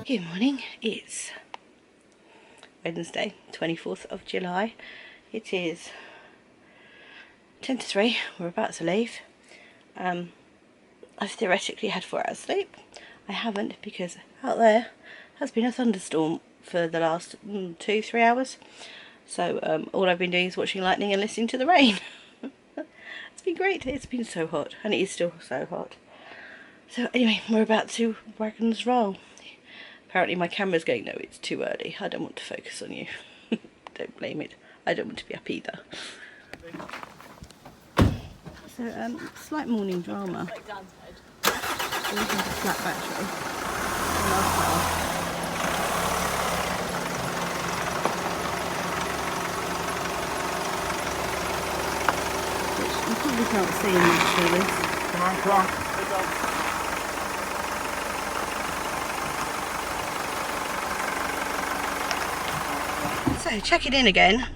Good morning, it's Wednesday, 24th of July. It is 10 to 3, we're about to leave. I've theoretically had 4 hours sleep. I haven't, because out there has been a thunderstorm for the last 2-3 hours. So all I've been doing is watching lightning and listening to the rain. It's been great, it's been so hot, and it is still so hot. So anyway, we're about to wagons roll. Apparently my camera's going, no, it's too early. I don't want to focus on you. Don't blame it. I don't want to be up either. So, slight morning drama. We have a flat battery on our car. Which you probably can't see in this. Come on. So checking in again.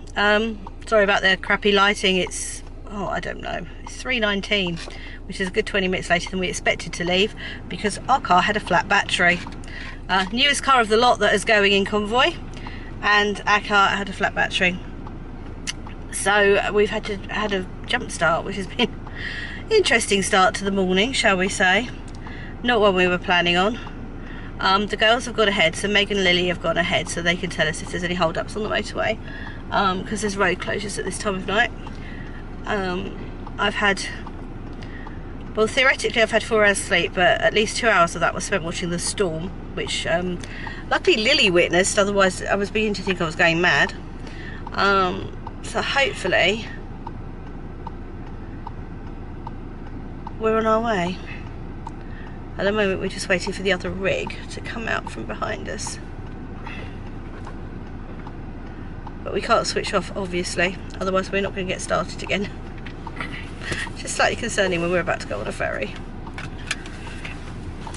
Sorry about the crappy lighting. It's I don't know. It's 3:19, which is a good 20 minutes later than we expected to leave because our car had a flat battery. Newest car of the lot that is going in convoy, and our car had a flat battery. So we've had a jump start, which has been an interesting start to the morning, shall we say? Not one we were planning on. The girls have gone ahead, so Meg and Lily have gone ahead so they can tell us if there's any hold-ups on the motorway, because there's road closures at this time of night. Well, theoretically I've had 4 hours sleep, but at least 2 hours of that was spent watching the storm, which luckily Lily witnessed, otherwise I was beginning to think I was going mad. So hopefully we're on our way. At the moment we're just waiting for the other rig to come out from behind us. But we can't switch off, obviously, otherwise we're not going to get started again. Just slightly concerning when we're about to go on a ferry.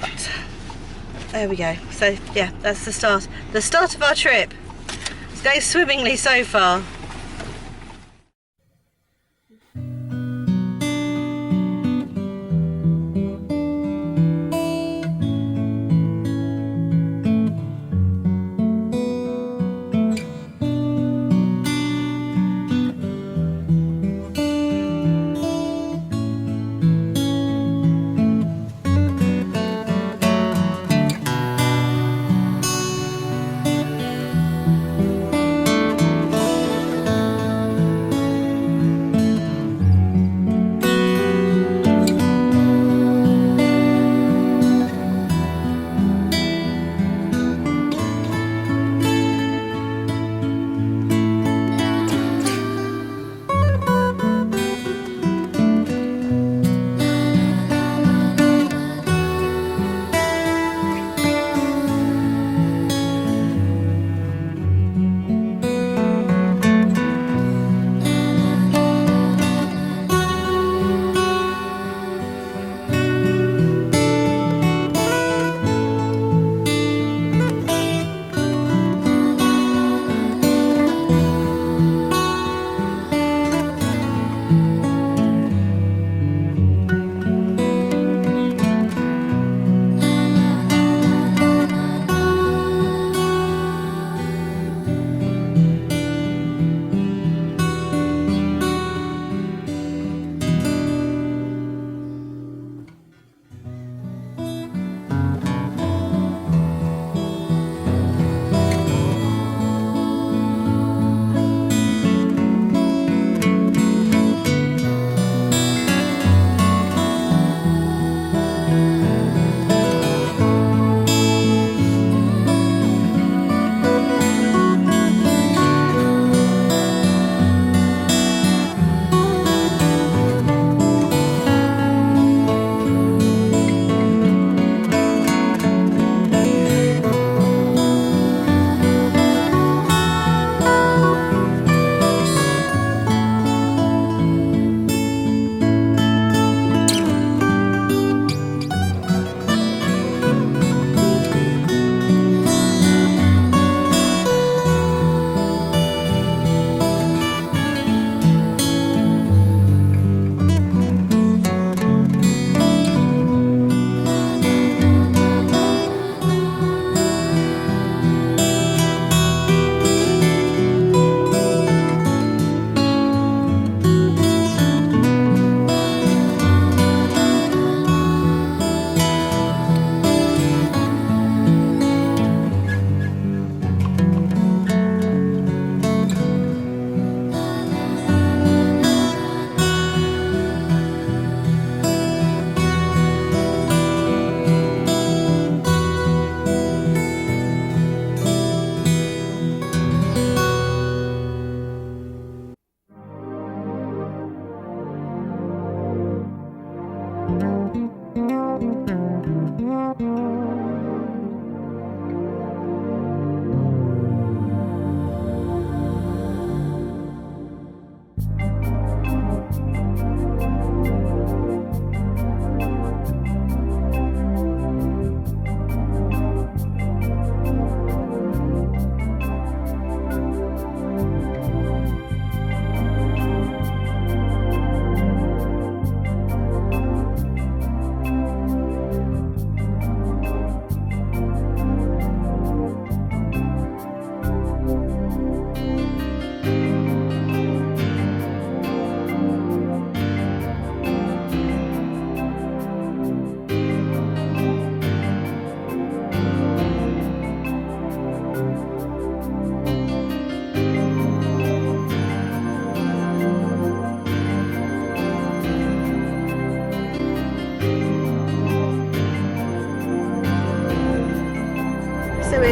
But there we go. So yeah, that's the start. The start of our trip. It's going swimmingly so far.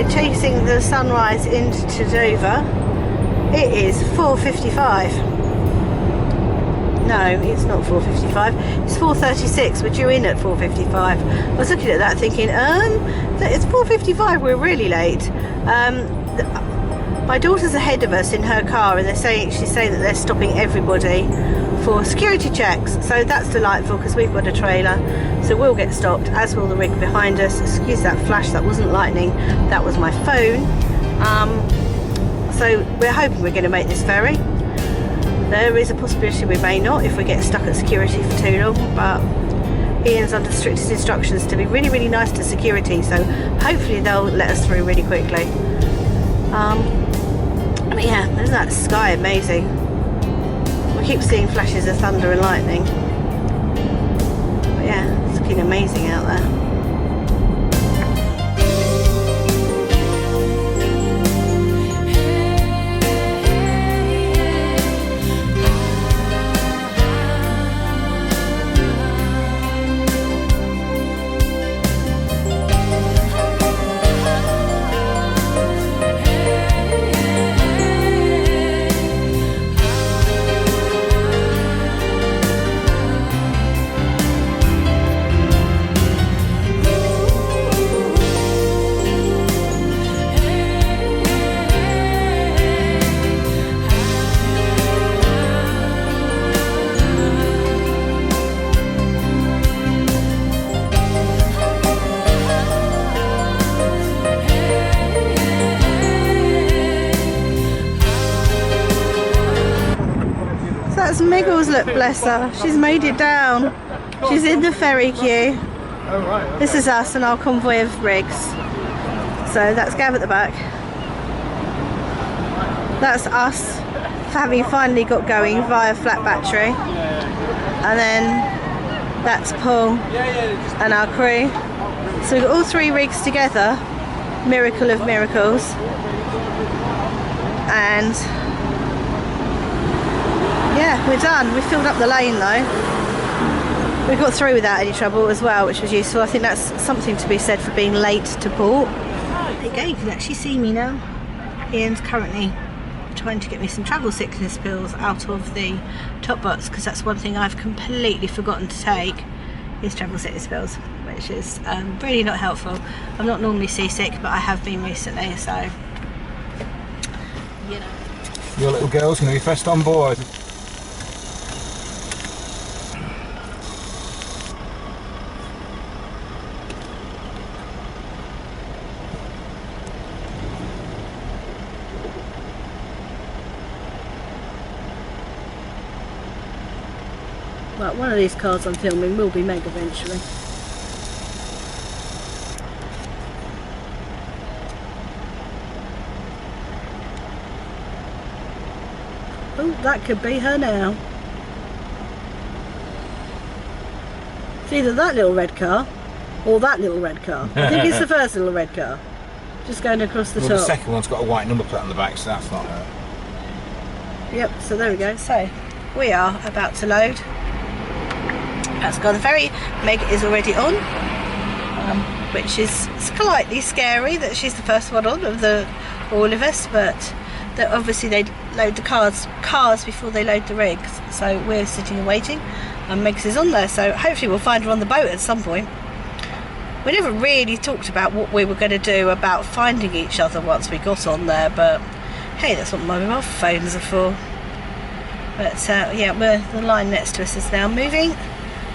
we're chasing the sunrise into Dover. It is 4:55. No, it's not 4:55. It's 4:36. We're due in at 4:55. I was looking at that thinking, it's 4:55. We're really late. My daughter's ahead of us in her car, and she's saying that they're stopping everybody for security checks. So that's delightful because we've got a trailer, so we'll get stopped, as will the rig behind us. Excuse that flash, that wasn't lightning, that was my phone. So we're hoping we're going to make this ferry. There is a possibility we may not if we get stuck at security for too long, but Ian's under strictest instructions to be really, really nice to security, so hopefully they'll let us through really quickly. But yeah, isn't that sky amazing? We keep seeing flashes of thunder and lightning. But yeah, it's looking amazing out there. That's Miggles, look, bless her. She's made it down. She's in the ferry queue. This is us and our convoy of rigs. So that's Gav at the back. That's us having finally got going via flat battery. And then that's Paul and our crew. So we've got all three rigs together. Miracle of miracles. And yeah, we're done. We filled up the lane though. We got through without any trouble as well, which was useful. I think that's something to be said for being late to port. There you go, you can actually see me now. Ian's currently trying to get me some travel sickness pills out of the top box, because that's one thing I've completely forgotten to take, is travel sickness pills, which is really not helpful. I'm not normally seasick, but I have been recently, so you know. Your little girl's going to be first on board. Well, one of these cars I'm filming will be Meg eventually. Oh, that could be her now. It's either that little red car or that little red car. I think it's the first little red car. Just going across the top. The second one's got a white number plate on the back, so that's not her. Yep, so there we go. So, we are about to load. That's gone the ferry. Meg is already on, which is slightly scary that she's the first one on of all of us, but obviously they load the cars before they load the rigs, so we're sitting and waiting, and Meg's is on there, so hopefully we'll find her on the boat at some point. We never really talked about what we were going to do about finding each other once we got on there, but hey, that's what mobile phones are for. But yeah, the line next to us is now moving.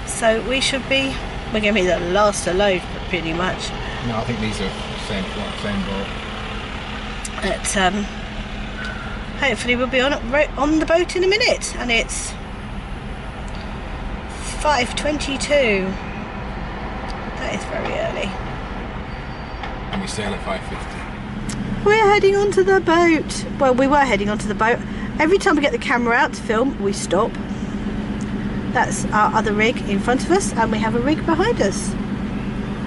So we're going to be the last to load pretty much. No, I think these are same boat. But hopefully we'll be on the boat in a minute, and it's 5:22. That is very early. And we sail at 5:50. We're heading onto the boat. Well, we were heading onto the boat. Every time we get the camera out to film, we stop. That's our other rig in front of us, and we have a rig behind us.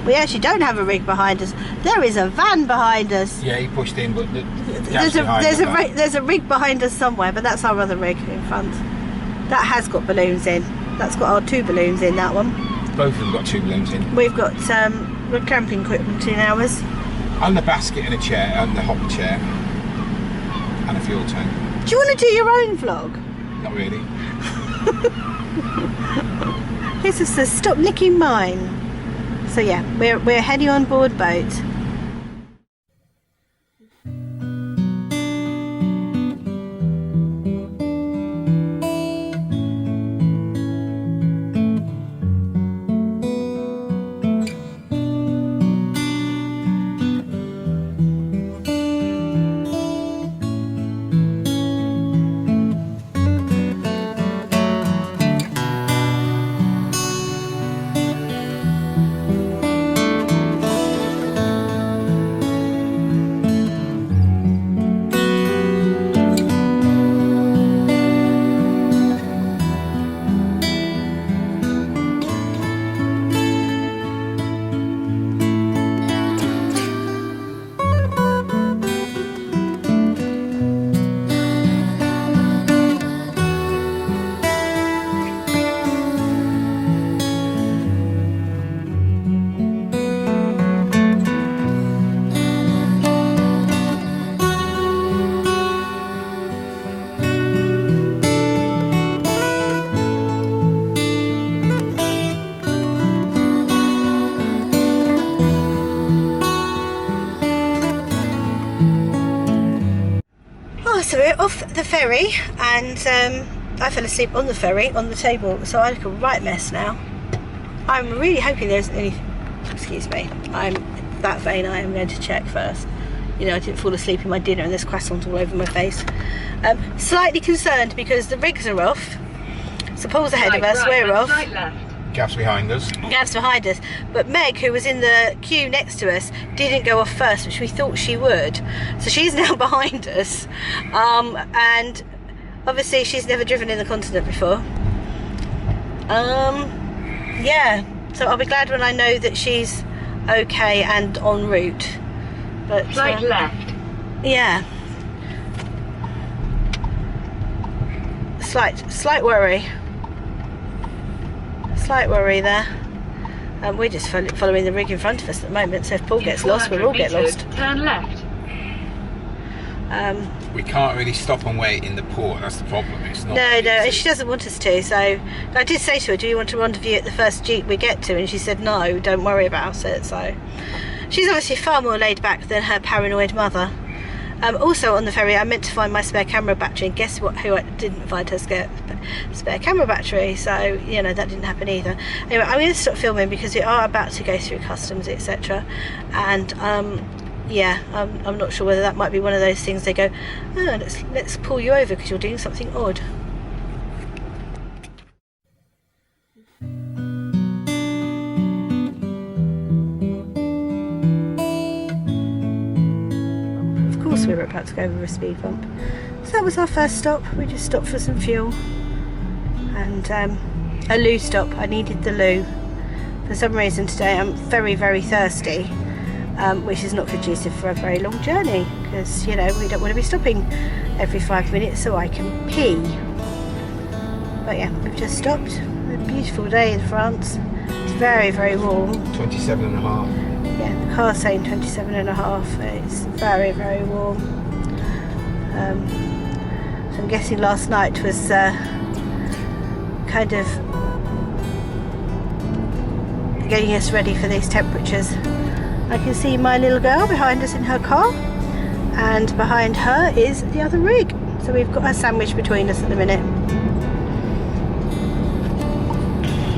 We actually don't have a rig behind us. There is a van behind us. Yeah, he pushed in, but there's a rig behind us somewhere, but that's our other rig in front. That has got balloons in. That's got our 2 balloons in, that one. Both of them got 2 balloons in. We've got camping equipment in ours. And a basket and a chair, and the hopper chair, and a fuel tank. Do you want to do your own vlog? Not really. This says stop nicking mine. So yeah, we're heading on board boat. So we're off the ferry, and I fell asleep on the ferry on the table, so I look a right mess now. I'm really hoping there's any, excuse me, I'm that vain I am going to check first. You know, I didn't fall asleep in my dinner and there's croissants all over my face. Slightly concerned because the rigs are off, so Paul's ahead of us, we're off. Gaps behind us. Gav's behind us, but Meg, who was in the queue next to us, didn't go off first, which we thought she would, so she's now behind us, and obviously she's never driven in the continent before. Yeah, so I'll be glad when I know that she's okay and en route. But Slight left. yeah, slight worry. Slight worry there. We're just following the rig in front of us at the moment, so if Paul gets lost, we'll all get lost. Turn left. We can't really stop and wait in the port, that's the problem. It's not No, easy. and she doesn't want us to, so I did say to her, do you want to rendezvous at the first Jeep we get to? And she said no, don't worry about it. So she's obviously far more laid back than her paranoid mother. Also on the ferry I meant to find my spare camera battery, and guess what, who I didn't find her spare camera battery, so you know that didn't happen either. Anyway, I'm going to stop filming because we are about to go through customs, etc. And yeah, I'm not sure whether that might be one of those things they go, oh, let's pull you over because you're doing something odd. We were about to go over a speed bump, so that was our first stop. We just stopped for some fuel and a loo stop. I needed the loo for some reason today. I'm very thirsty, which is not conducive for a very long journey because you know we don't want to be stopping every 5 minutes so I can pee. But yeah, we've just stopped. A beautiful day in France. It's very warm. 27.5. Yeah, the car's saying 27.5. It's very warm. So I'm guessing last night was kind of getting us ready for these temperatures. I can see my little girl behind us in her car, and behind her is the other rig. So we've got a sandwich between us at the minute.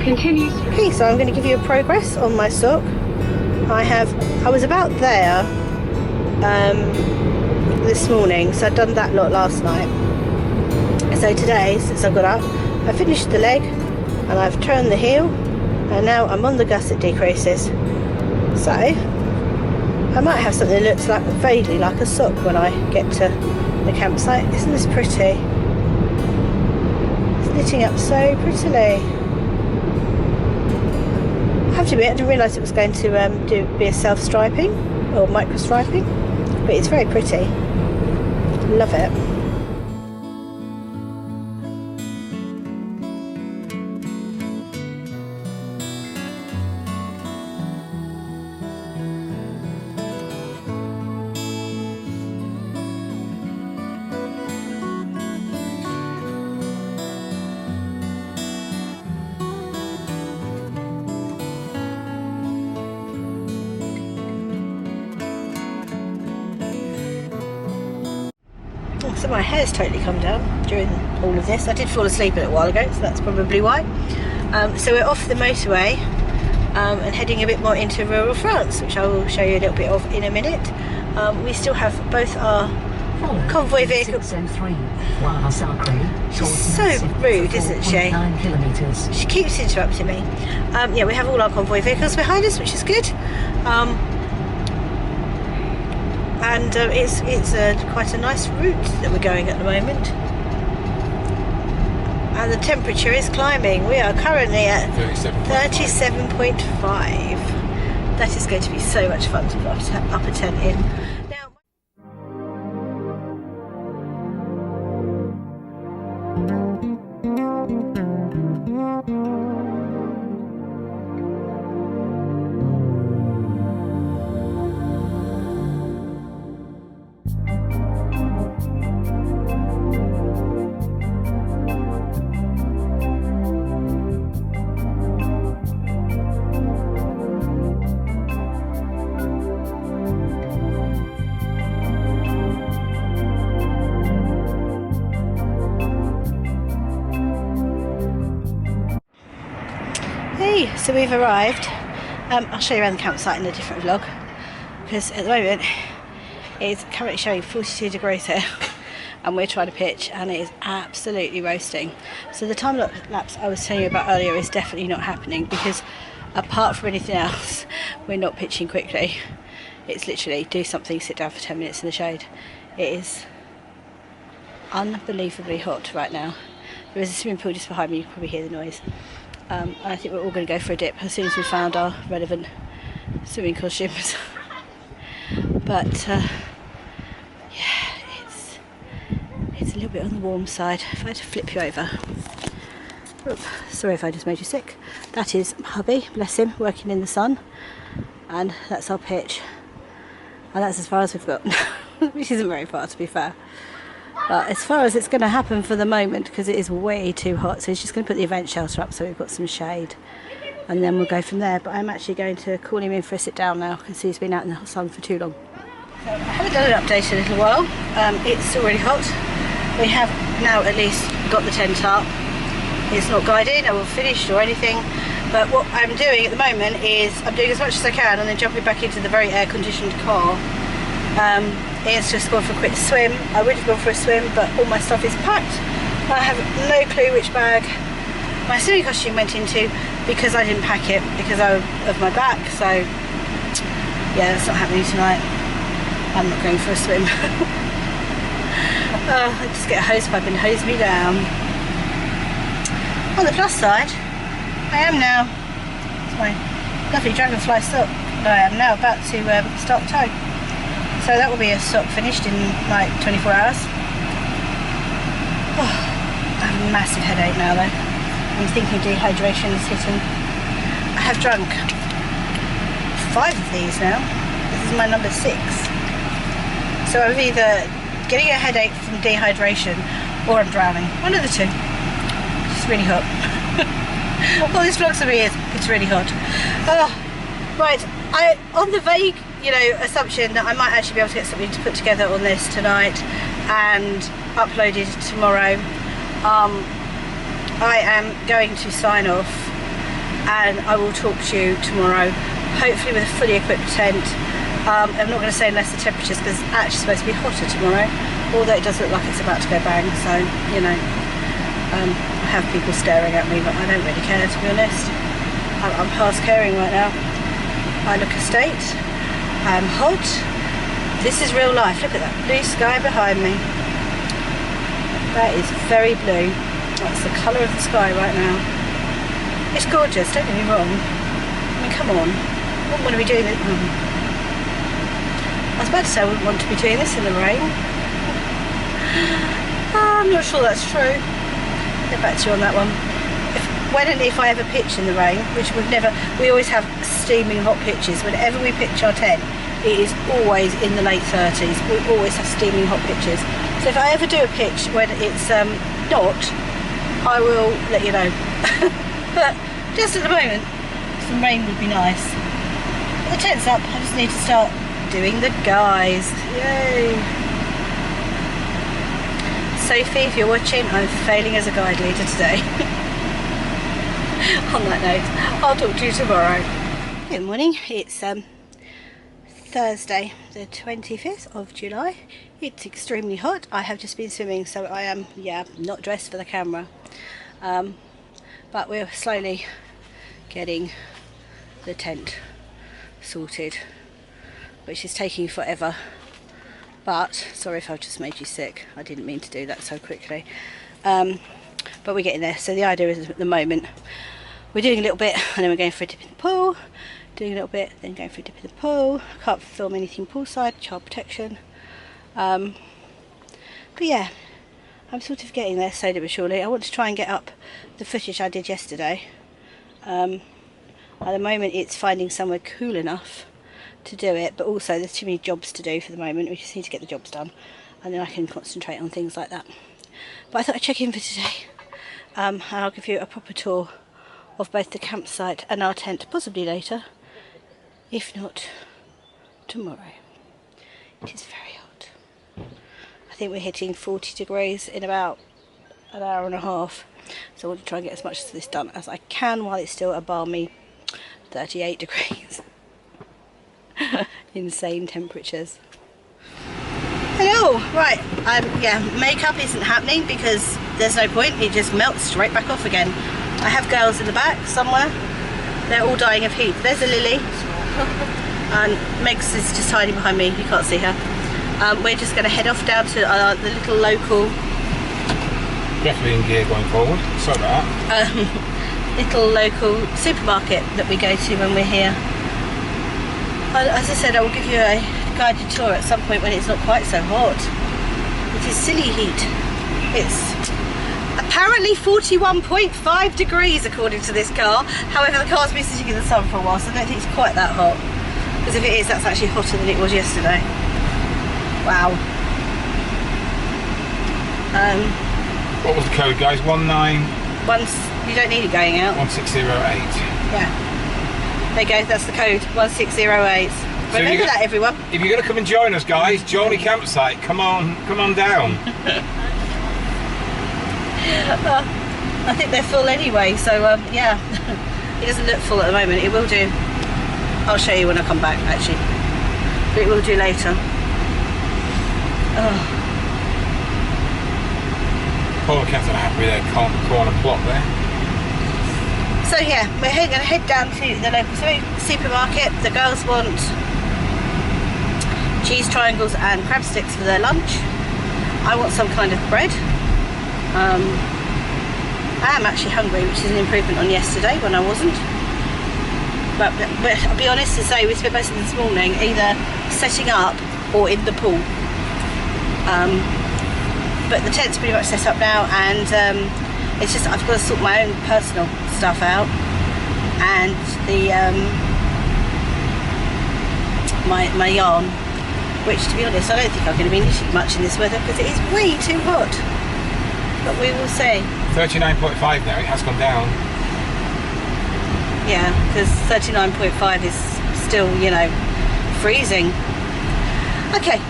Continue. Okay, so I'm going to give you a progress on my stock. I was about there this morning, so I'd done that lot last night. So today, since I got up, I finished the leg and I've turned the heel, and now I'm on the gusset decreases. So I might have something that looks like vaguely like a sock when I get to the campsite. Isn't this pretty? It's knitting up so prettily. I have to admit, I didn't realise it was going to be a self-striping or micro-striping, but it's very pretty. Love it. Oh, so my hair's totally come down during all of this. I did fall asleep a little while ago, so that's probably why. So we're off the motorway and heading a bit more into rural France, which I will show you a little bit of in a minute. We still have both our convoy vehicle. She's so rude, isn't she? She keeps interrupting me. Yeah, we have all our convoy vehicles behind us, which is good. And it's quite a nice route that we're going at the moment. And the temperature is climbing. We are currently at 37.5. That is going to be so much fun to put up a tent in. Now, so we've arrived. I'll show you around the campsite in a different vlog, because at the moment it's currently showing 42 degrees here and we're trying to pitch and it is absolutely roasting. So the time lapse I was telling you about earlier is definitely not happening, because apart from anything else we're not pitching quickly. It's literally do something, sit down for 10 minutes in the shade. It is unbelievably hot right now. There is a swimming pool just behind me, you can probably hear the noise. And I think we're all going to go for a dip as soon as we found our relevant swimming costumes. But yeah, it's a little bit on the warm side. If I had to flip you over. Oops, sorry if I just made you sick. That is hubby, bless him, working in the sun. And that's our pitch. And that's as far as we've got. Which isn't very far, to be fair. But as far as it's going to happen for the moment, because it is way too hot, so he's just going to put the event shelter up so we've got some shade, and then we'll go from there. But I'm actually going to call him in for a sit down now, because he's been out in the sun for too long. So I haven't done an update in a little while. It's still really hot. We have now at least got the tent up. It's not guided or finished or anything, but what I'm doing at the moment is I'm doing as much as I can and then jumping back into the very air-conditioned car. It's just gone for a quick swim. I would have gone for a swim, but all my stuff is packed. I have no clue which bag my swimming costume went into, because I didn't pack it because of my back. So yeah, that's not happening tonight. I'm not going for a swim. I just get a hose pipe and hose me down. On the plus side, I am now, it's my lovely dragonfly sock, I am now about to start the tow. So that will be a sock finished in like 24 hours. Oh, I have a massive headache now though. I'm thinking dehydration is hitting. I have drunk 5 of these now. This is my number 6. So I'm either getting a headache from dehydration or I'm drowning. One of the two. It's really hot. All this vlog for me is, it's really hot. Right, on the vague, assumption that I might actually be able to get something to put together on this tonight and uploaded tomorrow, I am going to sign off and I will talk to you tomorrow, hopefully with a fully equipped tent. I'm not going to say unless the temperature's, because it's actually supposed to be hotter tomorrow, although it does look like it's about to go bang, so I have people staring at me, but I don't really care, to be honest. I'm past caring right now. I look a state. I'm hot. This is real life. Look at that blue sky behind me. That is very blue. That's the colour of the sky right now. It's gorgeous, don't get me wrong. I mean, come on. I wouldn't want to be doing it. I was about to say I wouldn't want to be doing this in the rain. I'm not sure that's true. I'll get back to you on that one. When and if I ever pitch in the rain, which we always have steaming hot pitches. Whenever we pitch our tent, it is always in the late 30s. We always have steaming hot pitches. So if I ever do a pitch when it's not, I will let you know. But just at the moment, some rain would be nice. But the tent's up, I just need to start doing the guys. Yay! Sophie, if you're watching, I'm failing as a guide leader today. On that note, I'll talk to you tomorrow. Good morning. It's Thursday the 25th of July. It's extremely hot. I have just been swimming, so I am, yeah, not dressed for the camera. But we're slowly getting the tent sorted, which is taking forever. But sorry if I've just made you sick. I didn't mean to do that so quickly. But we're getting there. So the idea is, at the moment, we're doing a little bit and then we're going for a dip in the pool, doing a little bit, then going for a dip in the pool. I can't film anything poolside, child protection. But yeah, I'm sort of getting there slowly but surely. I want to try and get up the footage I did yesterday. At the moment it's finding somewhere cool enough to do it, but also there's too many jobs to do for the moment. We just need to get the jobs done and then I can concentrate on things like that. But I thought I'd check in for today, and I'll give you a proper tour of both the campsite and our tent, possibly later, if not tomorrow. It is very hot. I think we're hitting 40 degrees in about an hour and a half, so I want to try and get as much of this done as I can while it's still a balmy 38 degrees. Insane temperatures. Hello! Right, yeah, makeup isn't happening because there's no point, it just melts straight back off again. I have girls in the back somewhere, they're all dying of heat. There's a Lily, and Meg's is just hiding behind me, you can't see her. We're just going to head off down to the little local... Definitely in gear going forward, sorry about that. Little local supermarket that we go to when we're here. As I said, I will give you a guided tour at some point when it's not quite so hot. It is silly heat. It's apparently 41.5 degrees according to this car. However, the car's been sitting in the sun for a while, so I don't think it's quite that hot. Because if it is, that's actually hotter than it was yesterday. Wow. What was the code, guys? 19... You don't need it going out. 1608. Yeah. There you go, that's the code, 1608. So Remember that, everyone. If you're going to come and join us, guys, Jolly Campsite, come on down. I think they're full anyway, so yeah. It doesn't look full at the moment, it will do. I'll show you when I come back, actually. But it will do later. Oh. Poor cat's not happy with their corner plot there. So yeah, we're going to head down to the local supermarket. The girls want cheese triangles and crab sticks for their lunch. I want some kind of bread. I am actually hungry, which is an improvement on yesterday when I wasn't. But I'll be honest and say we spent most of this morning either setting up or in the pool. But the tent's pretty much set up now, and it's just I've got to sort my own personal stuff out, and the my yarn, which to be honest I don't think I'm going to be knitting much in this weather because it is way too hot. But we will see. 39.5 now, it has gone down. Yeah, because 39.5 is still, you know, freezing. Okay,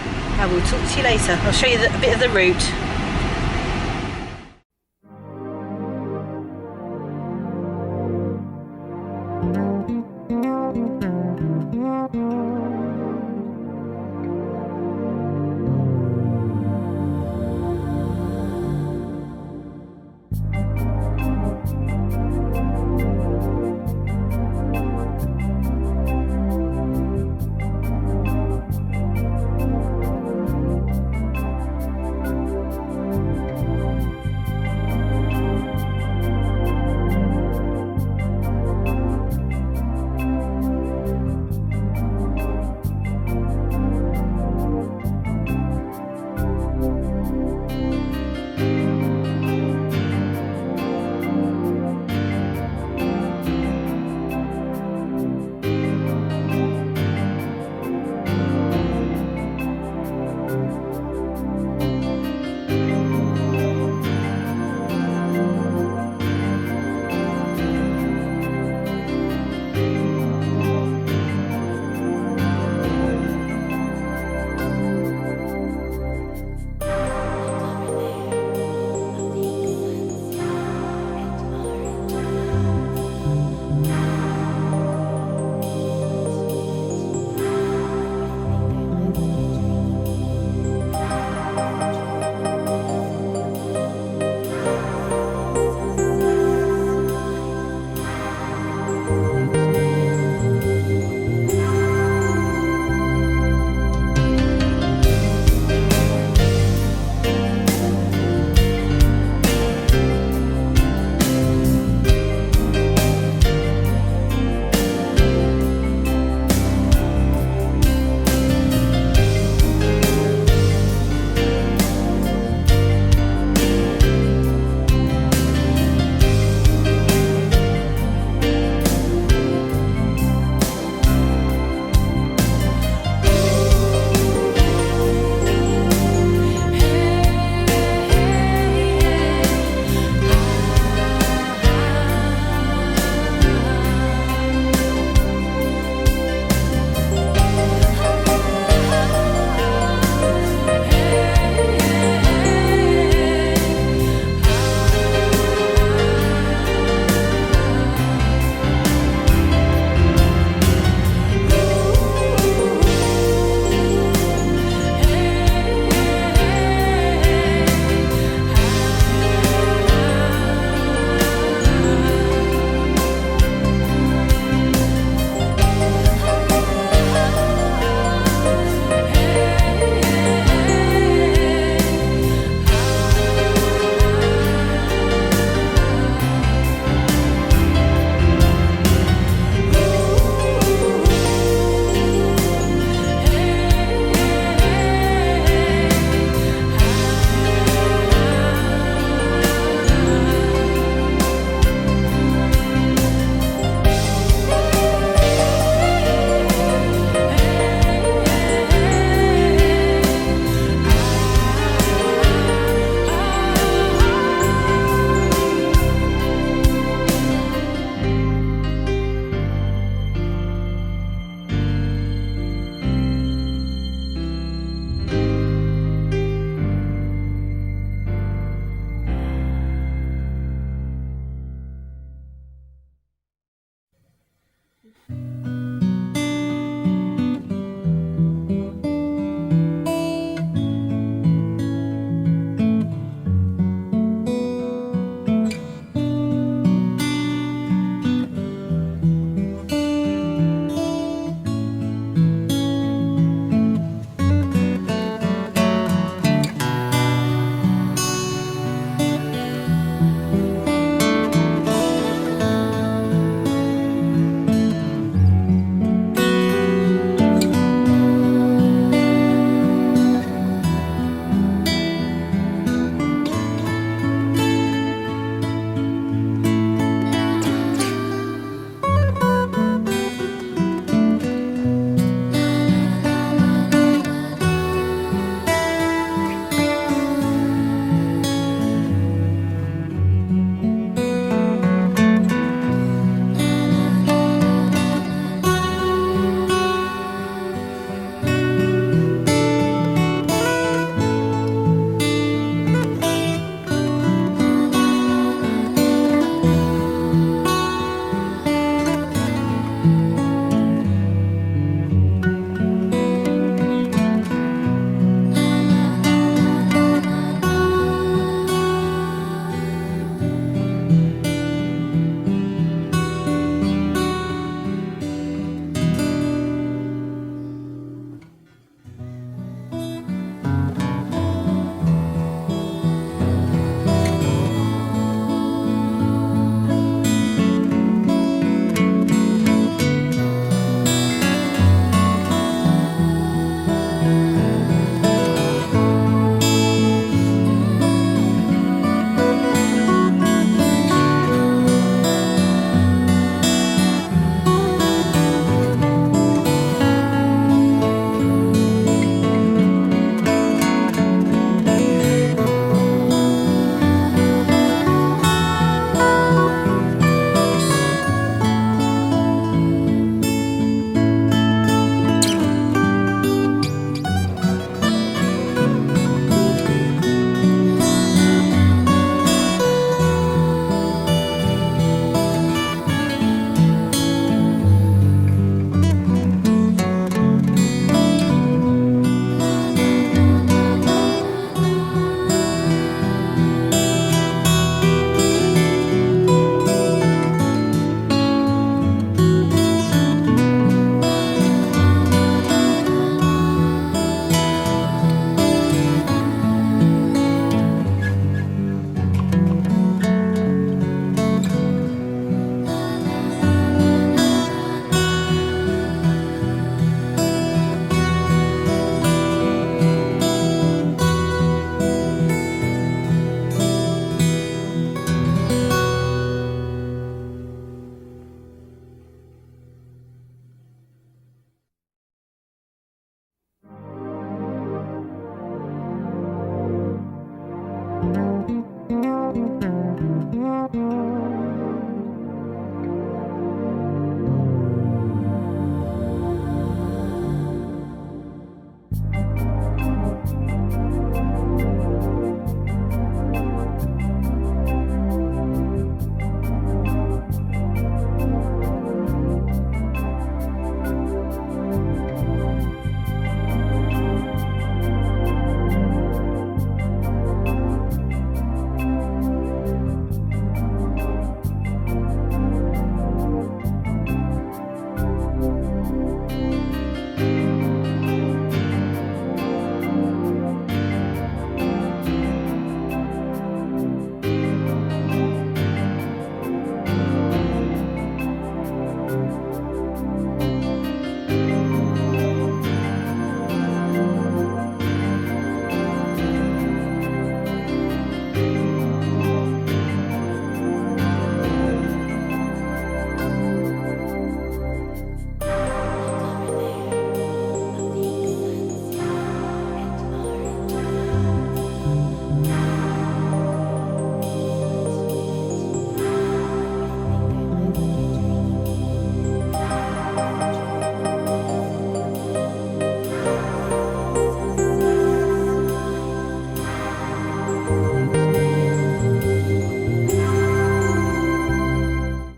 I will talk to you later. I'll show you a bit of the route.